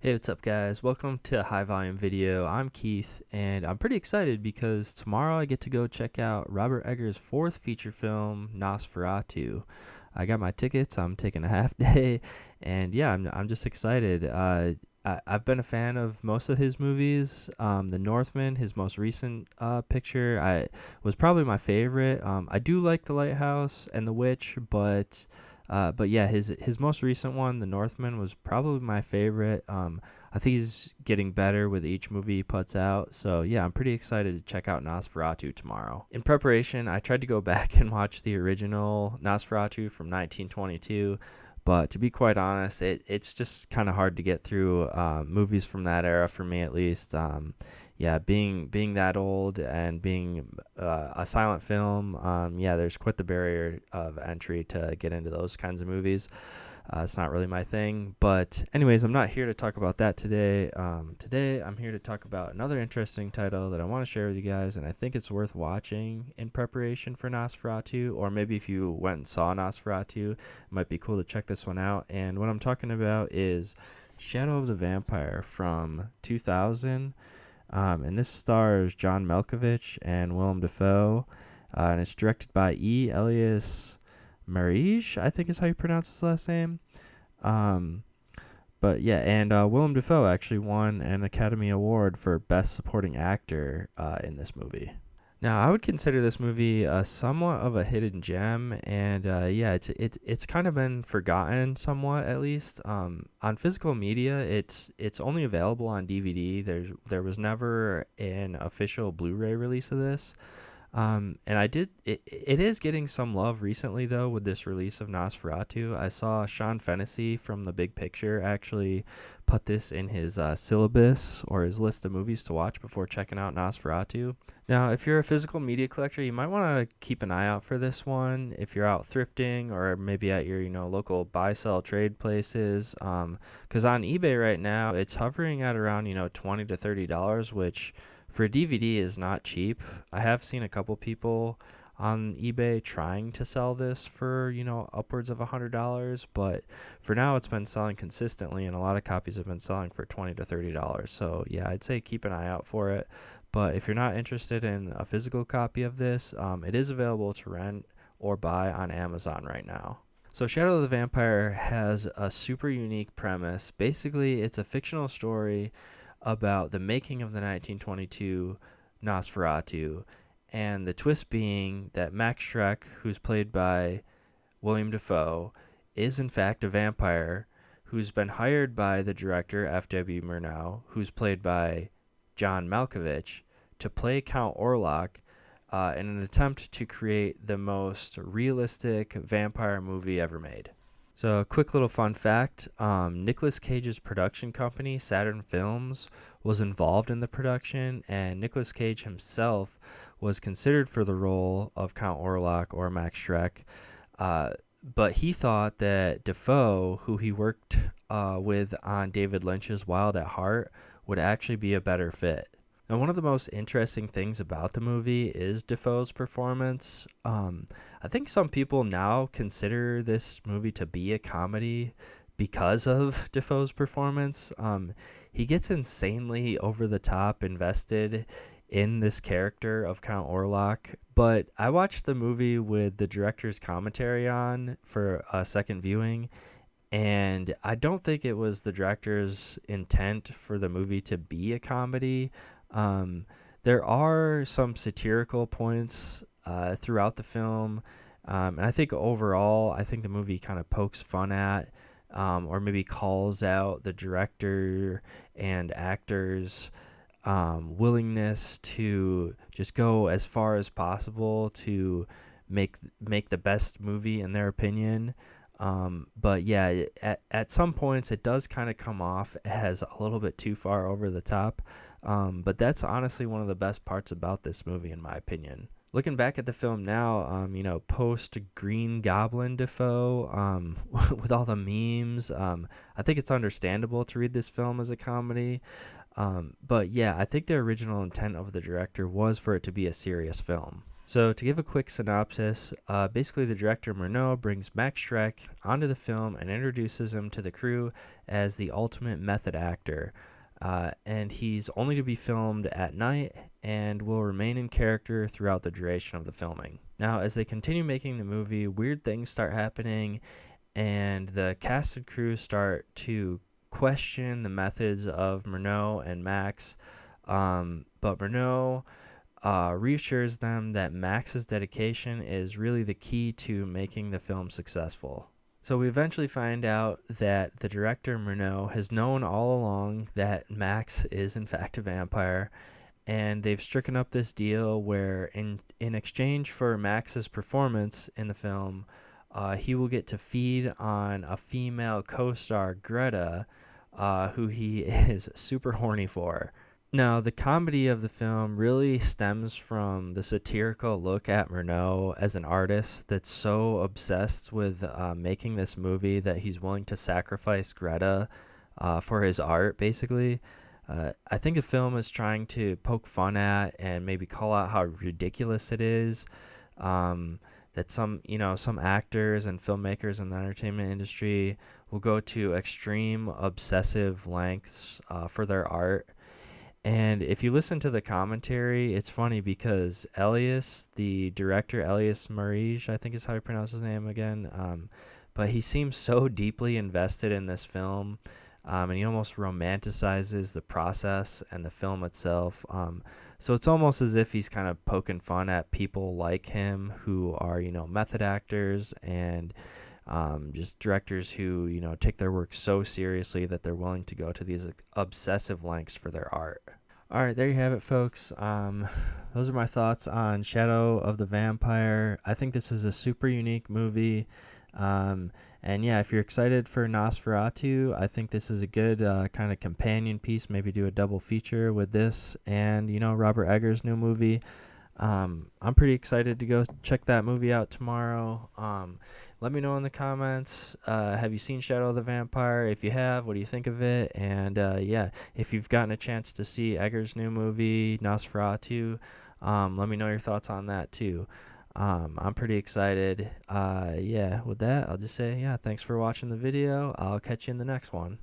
Hey, what's up, guys? Welcome to a high volume video. I'm Keith, and I'm pretty excited because tomorrow I get to go check out Robert Eggers' fourth feature film, Nosferatu. I got my tickets. I'm taking a half day, and yeah, I'm just excited. I've been a fan of most of his movies. The Northman, his most recent picture, was probably my favorite. I do like The Lighthouse and The Witch, but yeah, his most recent one, The Northman, was probably my favorite. I think he's getting better with each movie he puts out. So yeah, I'm pretty excited to check out Nosferatu tomorrow. In preparation, I tried to go back and watch the original Nosferatu from 1922. But to be quite honest, it's just kind of hard to get through movies from that era for me, at least. Yeah, being that old and being a silent film, yeah, there's quite the barrier of entry to get into those kinds of movies. It's not really my thing. But anyways, I'm not here to talk about that today. Today, I'm here to talk about another interesting title that I want to share with you guys, and I think it's worth watching in preparation for Nosferatu, or maybe if you went and saw Nosferatu, it might be cool to check this one out. And what I'm talking about is Shadow of the Vampire from 2000. And this stars John Malkovich and Willem Dafoe, and it's directed by E. Elias Mariage, I think is how you pronounce his last name. But yeah, and Willem Dafoe actually won an Academy Award for Best Supporting Actor in this movie. Now, I would consider this movie somewhat of a hidden gem, and yeah, it's kind of been forgotten somewhat, at least. On physical media, it's only available on DVD. There was never an official Blu-ray release of this. And it is getting some love recently, though, with this release of Nosferatu. I saw Sean Fennessy from The Big Picture actually put this in his syllabus or his list of movies to watch before checking out Nosferatu. Now, if you're a physical media collector, you might want to keep an eye out for this one. If you're out thrifting or maybe at your local buy-sell trade places, because on eBay right now it's hovering at around $20 to $30, which for a DVD is not cheap. I have seen a couple people on eBay trying to sell this for upwards of $100, but for now it's been selling consistently, and a lot of copies have been selling for $20 to $30. So yeah, I'd say keep an eye out for it. But if you're not interested in a physical copy of this, it is available to rent or buy on Amazon right now. So Shadow of the Vampire has a super unique premise. Basically, it's a fictional story about the making of the 1922 Nosferatu, and the twist being that Max Schreck, who's played by William Dafoe, is in fact a vampire who's been hired by the director F.W. Murnau, who's played by John Malkovich, to play Count Orlok in an attempt to create the most realistic vampire movie ever made. So a quick little fun fact, Nicolas Cage's production company, Saturn Films, was involved in the production, and Nicolas Cage himself was considered for the role of Count Orlok or Max Schreck, but he thought that Dafoe, who he worked with on David Lynch's Wild at Heart, would actually be a better fit. Now, one of the most interesting things about the movie is Dafoe's performance. I think some people now consider this movie to be a comedy because of Dafoe's performance. He gets insanely over-the-top invested in this character of Count Orlok, but I watched the movie with the director's commentary on for a second viewing, and I don't think it was the director's intent for the movie to be a comedy. There are some satirical points throughout the film, and I think overall, I think the movie kind of pokes fun at or maybe calls out the director and actors' willingness to just go as far as possible to make the best movie in their opinion. But yeah, at some points it does kind of come off as a little bit too far over the top. But that's honestly one of the best parts about this movie, in my opinion. Looking back at the film now, post Green Goblin Dafoe, with all the memes, I think it's understandable to read this film as a comedy. But yeah, I think the original intent of the director was for it to be a serious film. So, to give a quick synopsis, basically the director Murnau brings Max Schreck onto the film and introduces him to the crew as the ultimate method actor. And he's only to be filmed at night and will remain in character throughout the duration of the filming. Now, as they continue making the movie, weird things start happening, and the cast and crew start to question the methods of Murnau and Max. But Murnau reassures them that Max's dedication is really the key to making the film successful. So we eventually find out that the director Murnau has known all along that Max is in fact a vampire, and they've stricken up this deal where in exchange for Max's performance in the film, he will get to feed on a female co-star, Greta, who he is super horny for. Now, the comedy of the film really stems from the satirical look at Murnau as an artist that's so obsessed with making this movie that he's willing to sacrifice Greta for his art, basically. I think the film is trying to poke fun at and maybe call out how ridiculous it is that some actors and filmmakers in the entertainment industry will go to extreme obsessive lengths for their art. And if you listen to the commentary, it's funny because Elias, the director, Elias Marij, I think is how you pronounce his name again, but he seems so deeply invested in this film, and he almost romanticizes the process and the film itself. So it's almost as if he's kind of poking fun at people like him who are, method actors and just directors who, take their work so seriously that they're willing to go to these obsessive lengths for their art. All right, there you have it, folks. Those are my thoughts on Shadow of the Vampire. I think this is a super unique movie. And yeah, if you're excited for Nosferatu, I think this is a good kind of companion piece. Maybe do a double feature with this and, Robert Eggers' new movie. I'm pretty excited to go check that movie out tomorrow. Let me know in the comments. Have you seen Shadow of the Vampire? If you have, what do you think of it? And yeah, if you've gotten a chance to see Eggers' new movie, Nosferatu, let me know your thoughts on that too. I'm pretty excited. Yeah, with that, I'll just say, yeah, thanks for watching the video. I'll catch you in the next one.